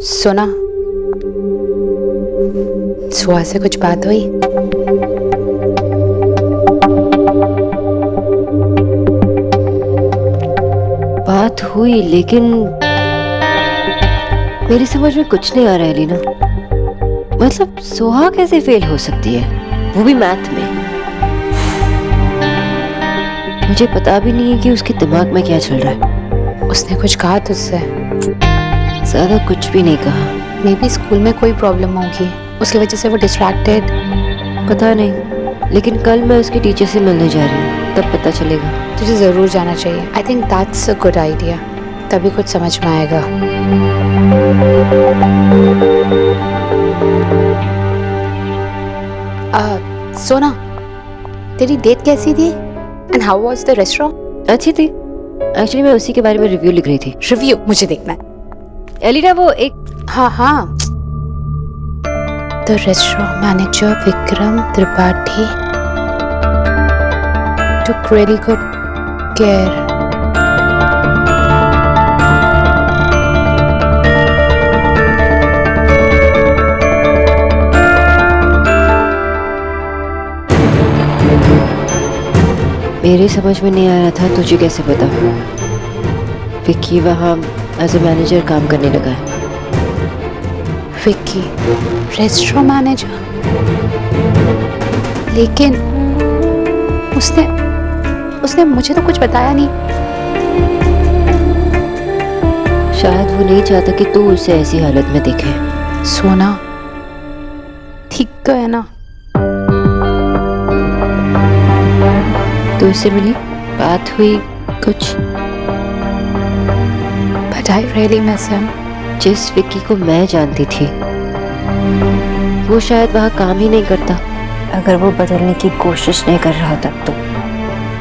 सुना, सुहा से कुछ बात हुई? बात हुई, लेकिन मेरी समझ में कुछ नहीं आ रहा है लीना। मतलब सुहा कैसे फेल हो सकती है, वो भी मैथ में? मुझे पता भी नहीं है कि उसके दिमाग में क्या चल रहा है। उसने कुछ कहा तुझसे? ज्यादा कुछ भी नहीं कहा। मे बी स्कूल में कोई प्रॉब्लम होगी, उसकी वजह से वो डिस्ट्रैक्टेड। पता नहीं, लेकिन कल मैं उसकी टीचर से मिलने जा रही हूँ, तब पता चलेगा। तुझे जरूर जाना चाहिए। I think that's a good idea, तभी कुछ समझ में आएगा। सोना, तेरी डेट कैसी थी? And how was the restaurant? अच्छी थी। एक्चुअली मैं उसी के बारे में रिव्यू लिख रही थी। रिव्यू मुझे देखना है। एलिना, वो एक हाँ the restaurant manager Vikram Tripathi took really good care. मेरे समझ में नहीं आ रहा था, तुझे कैसे पता? विक्की वहाँ एज ए मैनेजर काम करने लगा है। Vicky restaurant manager? लेकिन उसने मुझे तो कुछ बताया नहीं। शायद वो नहीं चाहता कि तू उसे ऐसी हालत में देखे। सोना, ठीक तो है ना? तो उससे मिली, बात हुई कुछ? But I really miss him. जिस विक्की को मैं जानती थी, वो शायद वहाँ काम ही नहीं करता। अगर वो बदलने की कोशिश नहीं कर रहा तब तो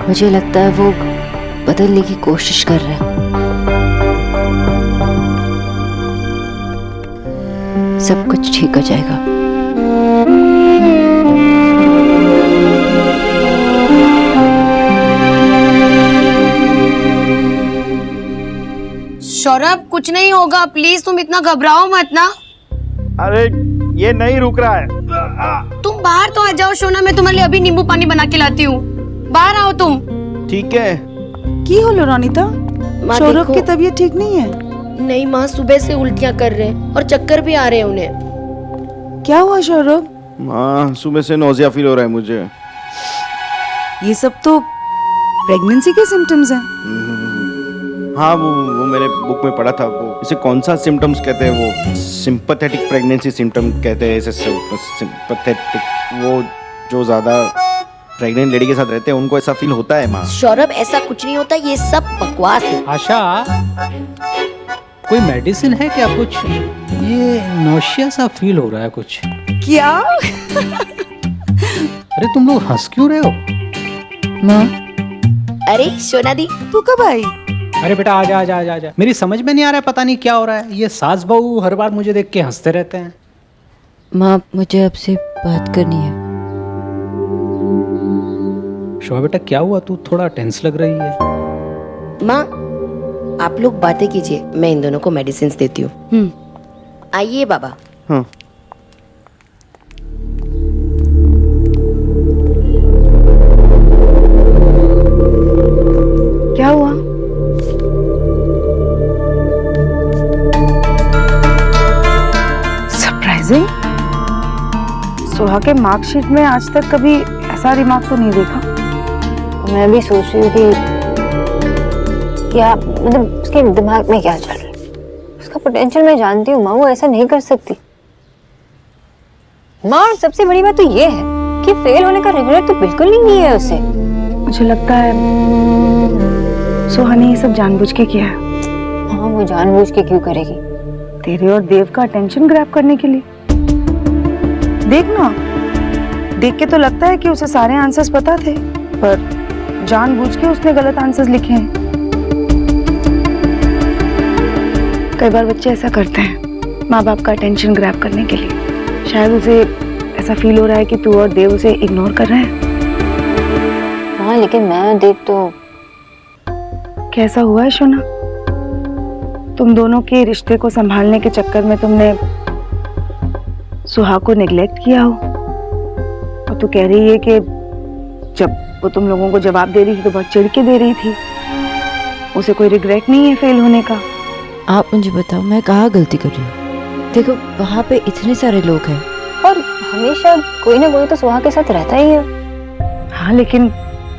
मुझे लगता है वो बदलने की कोशिश कर रहा है। सब कुछ ठीक हो जाएगा। सौरभ, कुछ नहीं होगा, प्लीज तुम इतना घबराओ मत ना। अरे ये नहीं रुक रहा है। तुम बाहर तो आ जाओ सोना, मैं तुम्हारे लिए अभी नींबू पानी बना के लाती हूँ। बाहर आओ तुम। ठीक है। की होलो रानीता? सौरभ की तबीयत ठीक नहीं है? नहीं माँ, सुबह से उल्टियाँ कर रहे हैं और चक्कर भी आ रहे हैं उन्हें। क्या हुआ सौरभ? माँ, सुबह से नोजिया फील हो रहा है मुझे। ये सब तो प्रेगनेंसी के सिम्टम्स हैं। हाँ, वो मैंने बुक में पढ़ा था। वो इसे कौन सा सिम्टम्स कहते हैं? वो सिंपैथेटिक प्रेगनेंसी सिम्टम कहते हैं इसे। सिंपैथेटिक, वो जो ज्यादा प्रेग्नेंट लेडी के साथ रहते हैं उनको ऐसा फील होता है। माँ, सौरभ ऐसा कुछ नहीं होता, ये सब बकवास है। आशा, कोई मेडिसिन है क्या कुछ? ये नौशिया सा फील हो रहा है कुछ। क्या? अरे तुम लोग हंस क्यों रहे हो? माँ, अरे सोना दी, तू कब आई? अरे बेटा आजा आजा आजा आजा। मेरी समझ में नहीं आ रहा है, पता नहीं क्या हो रहा है। ये सास बहू हर बार मुझे देख के हंसते रहते हैं। माँ, मुझे आपसे बात करनी है। शोभा बेटा, क्या हुआ? तू थोड़ा टेंस लग रही है। माँ आप लोग बातें कीजिए, मैं इन दोनों को मेडिसिन देती हूँ। आइए बाबा। हाँ। क्या हुआ? सरप्राइजिंग। सुहा के मार्कशीट में आज तक कभी ऐसा रिमार्क तो नहीं देखा। मैं भी सोच रही हूँ कि क्या मतलब उसके दिमाग में क्या चल रहा है। उसका पोटेंशियल मैं जानती हूँ माँ, वो ऐसा नहीं कर सकती। माँ, और सबसे बड़ी बात तो ये है कि फेल होने का रिग्रेट तो बिल्कुल नहीं है उसे। मुझे लगता है सुहा ने ये सब जानबूझ के किया है। हाँ, वो जानबूझ के क्यों करेगी? तेरे और देव का अटेंशन ग्रैब करने के लिए। देख ना, देख के तो लगता है कि उसे सारे आंसर्स पता थे, पर जानबूझ के उसने गलत आंसर्स लिखे हैं। कई बार बच्चे ऐसा करते हैं माँ बाप का अटेंशन ग्रैब करने के लिए। शायद उसे ऐसा फील हो रहा है कि तू और देव उसे इग्नोर कर रहे हैं। हाँ, लेकिन मैं और देव तो। कैसा हुआ है शोना? तुम दोनों के रिश्ते को संभालने के चक्कर में तुमने सुहा को नेग्लेक्ट किया हो। और तू कह रही है कि जब वो तुम लोगों को जवाब दे रही थी तो बहुत चिढ़ के दे रही थी, उसे कोई रिग्रेट नहीं है फेल होने का। आप मुझे बताओ, मैं कहाँ गलती कर रही हूँ? देखो वहाँ पे इतने सारे लोग हैं और हमेशा कोई ना कोई तो सुहा के साथ रहता ही है। हाँ, लेकिन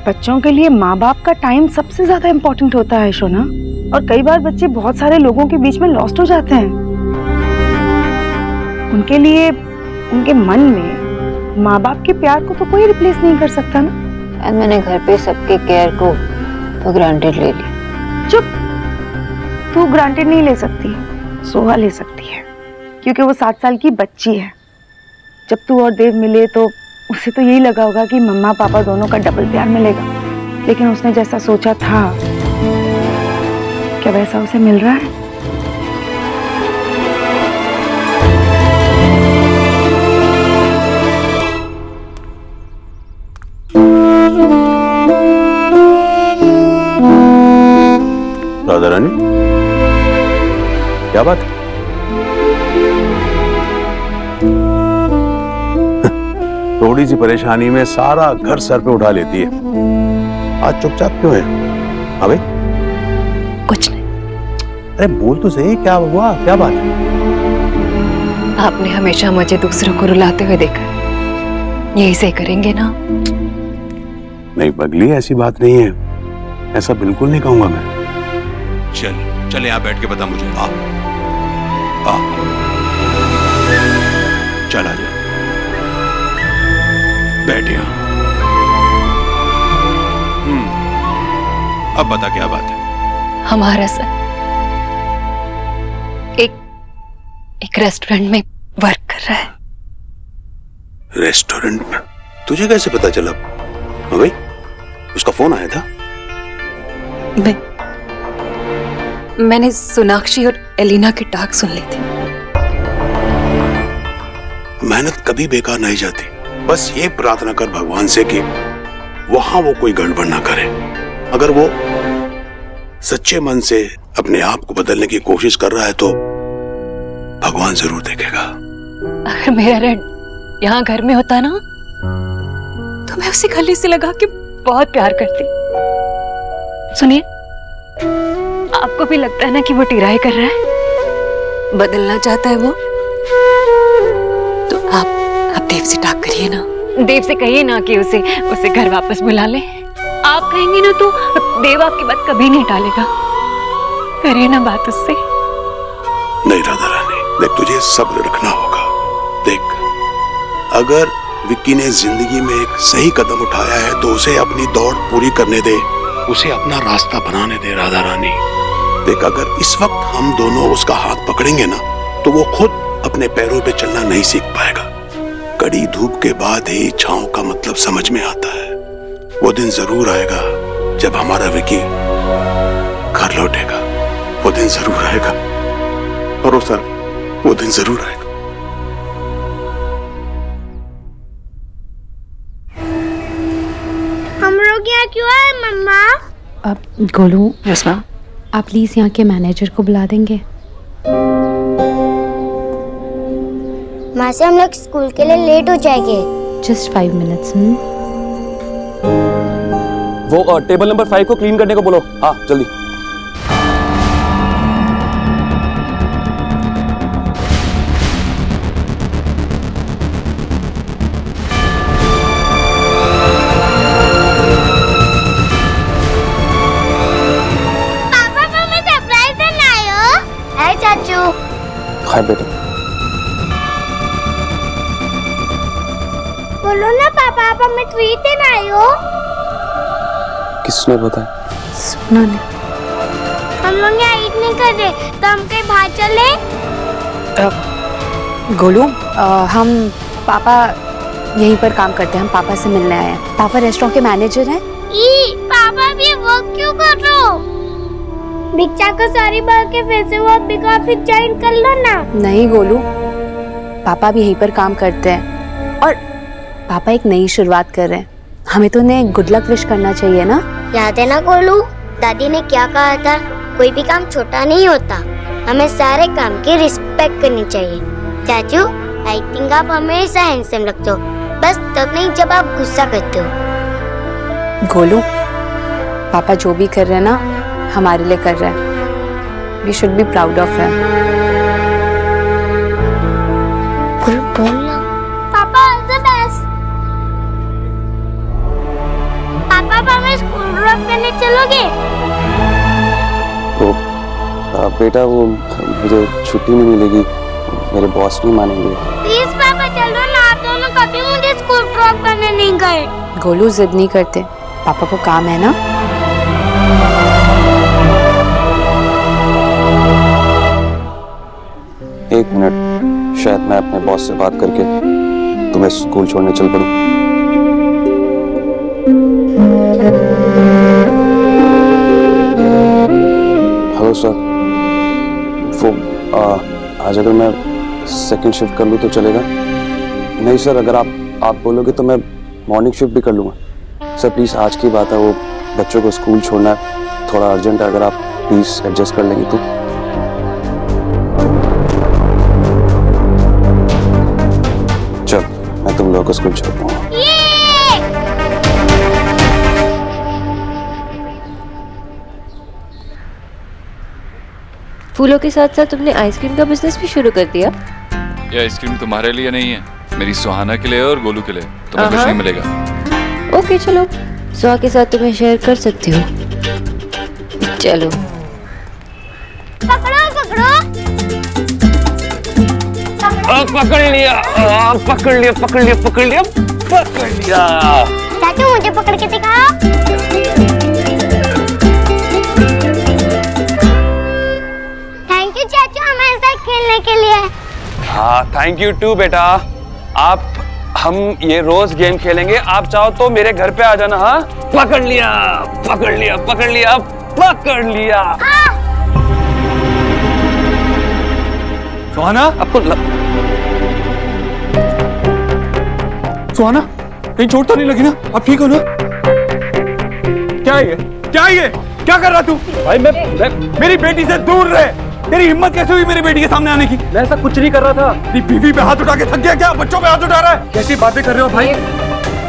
बच्चों के लिए माँ बाप का टाइम सबसे ज्यादा इम्पोर्टेंट होता है शोना। और कई बार बच्चे बहुत सारे लोगों के बीच में लॉस्ट हो जाते हैं। उनके लिए उनके मन में माँ बाप के प्यार को तो कोई रिप्लेस नहीं कर सकता ना। मैंने घर पे सबके केयर को तो ग्रांटेड ले लिया। चुप, तू ग्रांटेड नहीं ले सकती, सोहा ले सकती है, क्योंकि वो 7 साल की बच्ची है। जब तू और देव मिले तो उसे तो यही लगा होगा कि मम्मा पापा दोनों का डबल प्यार मिलेगा, लेकिन उसने जैसा सोचा था क्या वैसा उसे मिल रहा है? राधा रानी, क्या बात है? थोड़ी सी परेशानी में सारा घर सर पे उठा लेती है। आज चुपचाप क्यों है? हाँ भाई, कुछ नहीं। अरे बोल तो सही, क्या हुआ, क्या बात है? आपने हमेशा मुझे दूसरों को रुलाते हुए देखा, यही सही करेंगे ना? नहीं पगली, ऐसी बात नहीं है, ऐसा बिल्कुल नहीं कहूंगा मैं। चल यहाँ बैठ के बता मुझे। आ चल आजा, बैठ यहाँ। अब बता क्या बात है? हमारा सर एक रेस्टोरेंट में वर्क कर रहा है। रेस्टोरेंट में? तुझे कैसे पता चला? हाँ भाई, उसका फोन आया था? मैंने सोनाक्षी और एलिना की टाक सुन ली थी। मेहनत कभी बेकार नहीं जाती। बस ये प्रार्थना कर भगवान से कि वहां वो कोई गड़बड़ ना करे। अगर वो सच्चे मन से अपने आप को बदलने की कोशिश कर रहा है तो भगवान जरूर देखेगा। अगर मेरा रेड यहाँ घर में होता ना तो मैं उसे गले से लगा के बहुत प्यार करती। सुनिए, आपको भी लगता है ना कि वो टिराई कर रहा है, बदलना चाहता है वो? तो आप देव से टाक करिए ना, देव से कहिए ना कि उसे घर वापस बुला ले। आप कहेंगे ना तो देव आपकी बात कभी नहीं टालेगा। करिए ना बात उससे। नहीं राधा रानी, देख तुझे सब्र रखना होगा। देख, अगर विक्की ने जिंदगी में एक सही कदम उठाया है तो उसे अपनी दौड़ पूरी करने दे, उसे अपना रास्ता बनाने दे राधा रानी। देख, अगर इस वक्त हम दोनों उसका हाथ पकड़ेंगे ना तो वो खुद अपने पैरों पे चलना नहीं सीख पाएगा। कड़ी धूप के बाद ही छांव का मतलब समझ में आता है। वो दिन जरूर आएगा जब हमारा विक्की घर लौटेगा। वो दिन जरूर आएगा, भरोसा, वो दिन जरूर आएगा। हम लोग यहाँ क्यों आए मम्मा? अब गोलू, रस्मा, आप प्लीज यहाँ के मैनेजर को बुला देंगे? माँ से हम लोग स्कूल के लिए लेट हो जाएंगे। Just 5 minutes. वो टेबल नंबर 5 को क्लीन करने को बोलो। हाँ जल्दी। पापा मम्मी सरप्राइज देने आए हो? हाय चाचू। हाय बेटा। बोलो ना पापा, आप हमें ट्रीट देने आए हो? किसने बताया? सोना ने। हम लोग यहाँ ईट नहीं कर रहे तो हम कहीं बाहर चले? गोलू, हम पापा यहीं पर काम करते हैं, हम पापा से मिलने आए हैं। पापा रेस्टोरेंट के मैनेजर हैं। पापा भी वर्क क्यों कर रहे हो? भिक्षा को सॉरी बोल के फिर से वो बिग ऑफिस ज्वाइन कर लो ना। नहीं गोलू, पापा भी यहीं पर काम करते हैं और पापा एक नई शुरुआत कर रहे हैं। हमें तो उन्हें गुड लक विश करना चाहिए ना। याद है ना गोलू, दादी ने क्या कहा था? कोई भी काम छोटा नहीं होता। हमें सारे काम की रिस्पेक्ट करनी चाहिए। चाचू, आई थिंक आप हमेशा हैंडसम लगते हो, बस तब नहीं जब आप गुस्सा करते हो। गोलू, पापा जो भी कर रहे हैं ना हमारे लिए कर रहे हैं। We should be proud of him. बोलना पापा ऑल द बेस्ट। पापा आप हमें स्कूल ड्रॉप करने चलोगे? तो बेटा वो मुझे छुट्टी नहीं मिलेगी, मेरे बॉस नहीं मानेंगे। प्लीज पापा चलो ना, आप दोनों कभी मुझे स्कूल ड्रॉप करने नहीं गए। गोलू जिद नहीं करते, पापा को काम है ना। एक मिनट, शायद मैं अपने बॉस से बात करके तुम्हें स्कूल छोड़ने चल पड़ूं। हेलो सर, वो आज अगर मैं सेकंड शिफ्ट कर लूँ तो चलेगा? नहीं सर, अगर आप बोलोगे तो मैं मॉर्निंग शिफ्ट भी कर लूँगा। सर प्लीज़, आज की बात है, वो बच्चों को स्कूल छोड़ना है, थोड़ा अर्जेंट है, अगर आप प्लीज़ एडजस्ट कर लेंगे तो। चल, मैं तुम लोगों को स्कूल छोड़ता हूँ। फूलों के साथ साथ तुमने आइसक्रीम का बिजनेस भी शुरू कर दिया? ये आइसक्रीम तुम्हारे लिए नहीं है, मेरी सुहाना के लिए और गोलू के लिए। तुम्हें कुछ नहीं मिलेगा। ओके चलो, सुहा के साथ तुम्हें शेयर कर सकती हूँ। चलो पकड़ो पकड़ो। पकड़ लिया, पकड़ लिया, पकड़ लिया, पकड़ लिया, पकड़ लिया। चाचू मुझे पकड़ के दिखाओ। थैंक यू चाचू हमारे साथ खेलने के लिए। हाँ, थैंक यू टू बेटा। हम ये रोज गेम खेलेंगे, आप चाहो तो मेरे घर पे आ जाना। हाँ, पकड़ लिया, पकड़ लिया, पकड़ लिया, पकड़ लिया। सुहाना, आपको सुहाना, कहीं चोट तो नहीं लगी ना? आप ठीक हो ना? क्या ये? क्या ये? क्या कर रहा तू? भाई मैं मेरी बेटी से दूर रहे। तेरी हिम्मत कैसे हुई मेरी बेटी के सामने आने की? मैं ऐसा कुछ नहीं कर रहा था। तेरी बीवी पे हाथ उठा के थक गया क्या? बच्चों पे हाथ उठा रहा है? कैसी बातें कर रहे हो भाई?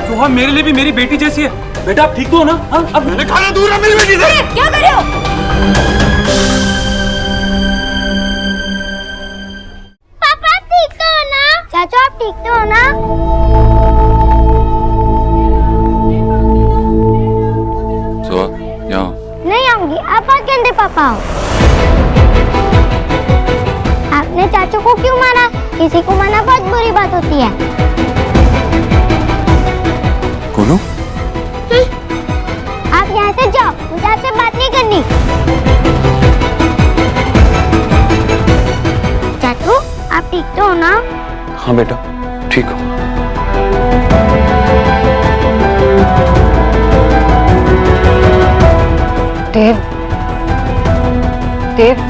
सुहा मेरे लिए भी मेरी बेटी जैसी है। बेटा आप ठीक तो हो ना? हाँ, अब मैंने खाना दूर है मेरी बेटी से। क्या कर रहे हो? पापा ठीक तो हो ना? चाचू आप ठीक तो हो ना? सुहा, यहाँ नहीं आऊंगी, आप आके अंदर पापा आओ। आपने चाचू को क्यों मारा? किसी को मारना बहुत बुरी बात होती है। गोलू? आप यहाँ से जाओ, मुझे आपसे बात नहीं करनी। चाचू आप ठीक तो हो ना? हाँ बेटा, ठीक हो। देव, देव,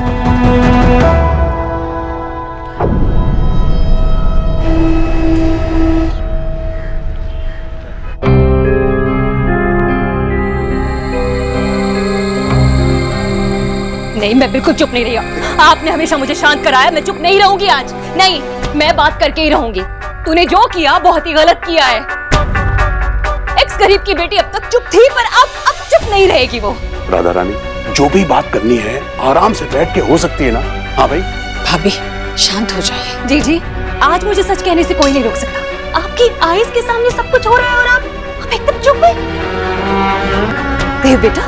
नहीं मैं बिल्कुल चुप नहीं रही। आपने हमेशा मुझे शांत कराया, मैं चुप नहीं रहूंगी आज। नहीं, मैं बात करके ही रहूंगी। तूने जो किया बहुत ही गलत किया है। एक्स गरीब की बेटी अब तक चुप थी, पर अब चुप नहीं रहेगी वो। राधा रानी, जो भी बात करनी है आराम से बैठ के हो सकती है ना? हाँ भाई। भाभी शांत हो जाइए। जी जी, आज मुझे सच कहने से कोई नहीं रोक सकता। आपकी आईज के सामने सब कुछ हो रहा है और आप एकदम चुप है। देव बेटा,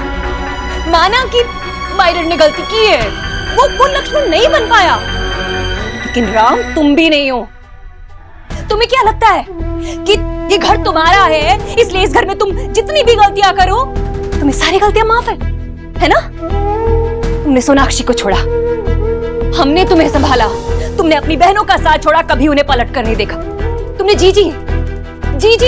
माना कि मायरन ने गलती की है, वो लक्ष्मण नहीं बन पाया, लेकिन राम तुम भी नहीं हो। तुम्हें क्या लगता है कि ये घर तुम्हारा है, इसलिए इस घर में तुम जितनी भी गलतियां करो तुम्हें सारी गलतियां माफ है ना? तुमने सोनाक्षी को छोड़ा, हमने तुम्हें संभाला। तुमने अपनी बहनों का साथ छोड़ा, कभी उन्हें पलट कर नहीं देखा। तुमने जीजी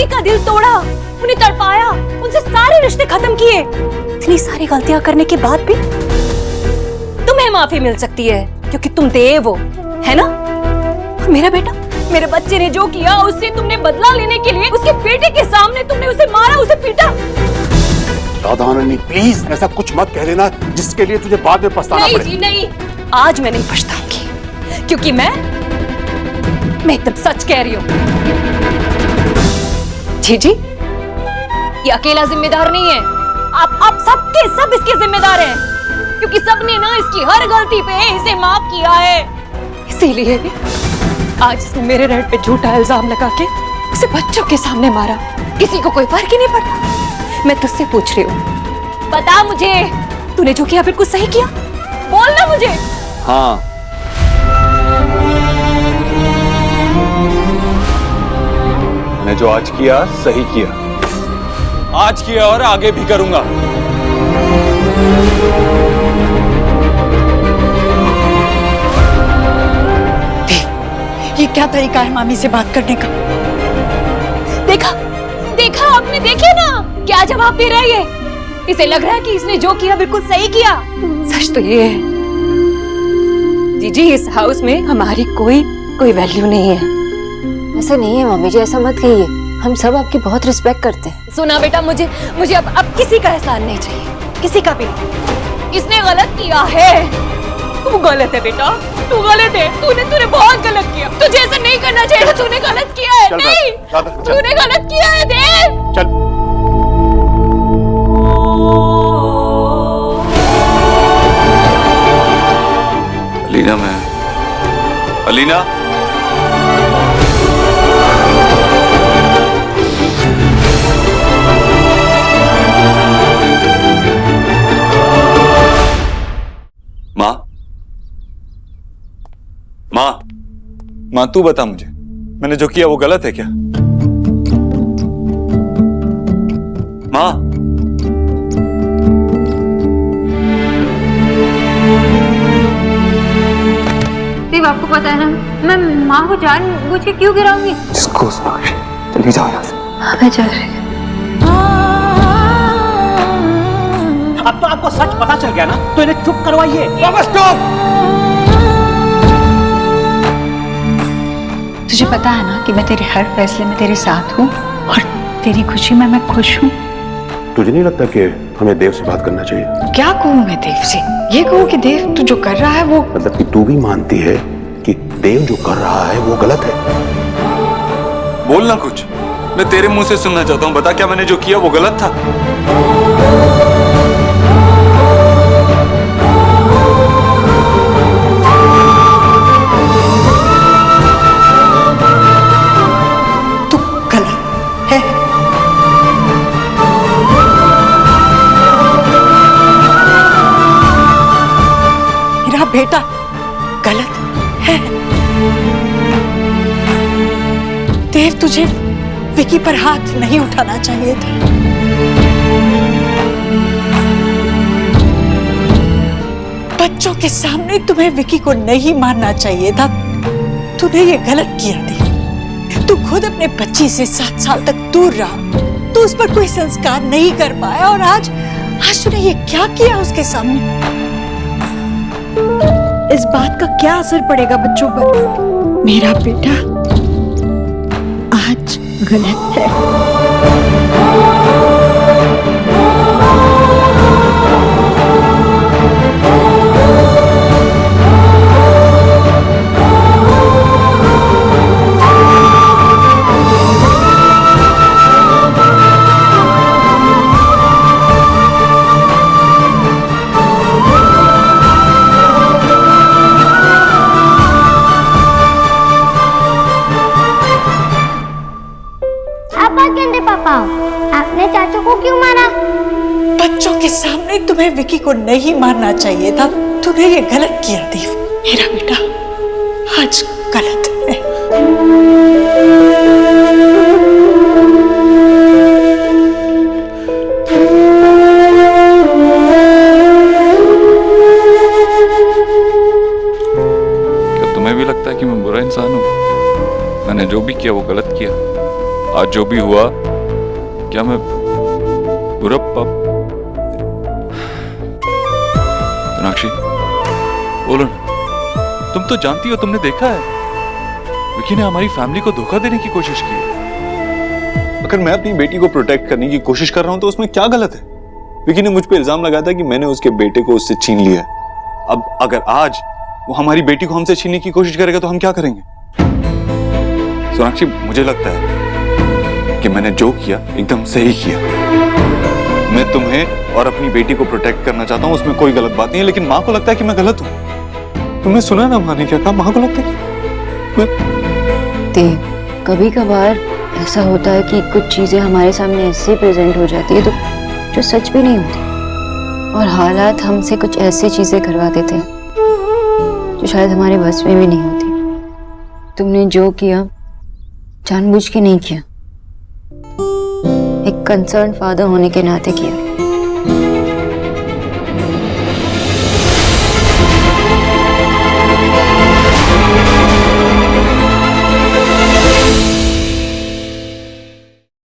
का दिल तोड़ा, उन्हें तड़पाया, उनसे सारे रिश्ते खत्म किए। इतनी सारी गलतियां करने के बाद भी तुम्हें माफी मिल सकती है क्योंकि तुम देव हो, है ना? और मेरा बेटा, मेरे बच्चे ने जो किया उससे तुमने बदला लेने के लिए उसके बेटे के सामने तुमने उसे मारा, उसे पीटा। राधा रानी प्लीज ऐसा कुछ मत कह देना जिसके लिए तुझे बाद में पछताना पड़े। नहीं जी नहीं, आज मैं नहीं पछताऊंगी, क्योंकि मैं एकदम सच कह रही हूं। जी, ये अकेला जिम्मेदार नहीं है, आप सबके सब इसके जिम्मेदार हैं, क्योंकि सबने ना इसकी हर गलती पे इसे माफ किया है। इसीलिए आज इसने मेरे रेड पे झूठा इल्जाम लगा के इसे बच्चों के सामने मारा। किसी को कोई फर्क ही नहीं पड़ता। मैं तुझसे पूछ रही हूँ, बता मुझे, तूने जो किया बिल्कुल सही किया? बोलना मुझे। हाँ, मैंने जो आज किया सही किया, आज किया और आगे भी करूंगा। ये क्या तरीका है मामी से बात करने का? देखा आपने, देखे ना क्या जवाब दे रहा है ये। इसे लग रहा है कि इसने जो किया बिल्कुल सही किया। सच तो ये है जीजी, इस हाउस में हमारी कोई वैल्यू नहीं है। ऐसा नहीं है मम्मी जी, ऐसा मत कहिए, हम सब आपकी बहुत रिस्पेक्ट करते हैं। सुना बेटा, मुझे अब किसी का एहसान नहीं चाहिए, किसी का भी नहीं। इसने गलत किया है, तू गलत है बेटा, तू गलत है, तूने बहुत गलत किया। तुझे ऐसा नहीं करना चाहिए, तूने गलत किया है। नहीं, तूने गलत किया है देव। चल। अलीना, अलीना, माँ तू बता मुझे, मैंने जो किया वो गलत है क्या? माँ, देव आपको पता है ना, मैं माँ को जानबूझ के क्यों गिराऊंगी? चली जाओ यहाँ से। हाँ, मैं जा रही हूँ। अब तो आपको सच पता चल गया ना, तो इन्हें चुप करवाइए। तुझे पता है ना कि मैं तेरे हर फैसले में तेरे साथ हूँ और तेरी खुशी में मैं खुश हूँ। तुझे नहीं लगता कि हमें देव से बात करना चाहिए? क्या कहूँ मैं देव से? ये कहूँ कि देव तू जो कर रहा है वो, मतलब कि तू भी मानती है कि देव जो कर रहा है वो गलत है? बोलना कुछ, मैं तेरे मुंह से सुनना चाहता हूँ। बता, क्या मैंने जो किया वो गलत था? तू गलत है। मेरा बेटा गलत है। देव, तुझे विकी पर हाथ नहीं उठाना चाहिए था। बच्चों के सामने तुम्हें विकी को नहीं मारना चाहिए था। तूने ये गलत किया देव। तू खुद अपने बच्ची से 7 साल तक दूर रहा, तू उस पर कोई संस्कार नहीं कर पाया और आज तूने ये क्या किया उसके सामने? इस बात का क्या असर पड़ेगा बच्चों पर? मेरा बेटा आज गलत है। पापा, आपने चाचू को क्यों मारा? बच्चों के सामने तुम्हें विकी को नहीं मारना चाहिए था। तूने ये गलत किया देव। मेरा बेटा आज गलत है। क्या तुम्हें भी लगता है कि मैं बुरा इंसान हूँ? मैंने जो भी किया वो गलत किया। आज जो भी हुआ, क्या मैं बुरा मीनाक्षी, बोलो ना, तुम तो जानती हो, तुमने देखा है विकी ने हमारी फैमिली को धोखा देने की कोशिश की है। अगर मैं अपनी बेटी को प्रोटेक्ट करने की कोशिश कर रहा हूं तो उसमें क्या गलत है? विकी ने मुझ पे इल्जाम लगाया था कि मैंने उसके बेटे को उससे छीन लिया। अब अगर आज वो हमारी बेटी को हमसे छीनने की कोशिश करेगा तो हम क्या करेंगे? सोनाक्षी, मुझे लगता है कि मैंने जो किया एकदम सही किया। मैं तुम्हें और अपनी बेटी को प्रोटेक्ट करना चाहता हूँ, उसमें कोई गलत बात नहीं है, लेकिन माँ को लगता है कि मैं गलत हूँ। तुमने सुना ना माँ ने क्या कहा? माँ को लगता है देव, कभी कभार ऐसा होता है कि कुछ चीजें हमारे सामने ऐसे प्रेजेंट हो जाती है तो जो सच भी नहीं होती, और हालात हमसे कुछ ऐसी चीजें करवा देते हैं जो शायद हमारे बस में भी नहीं होती। तुमने जो किया जानबूझ के नहीं किया, एक कंसर्न फादर होने के नाते किया।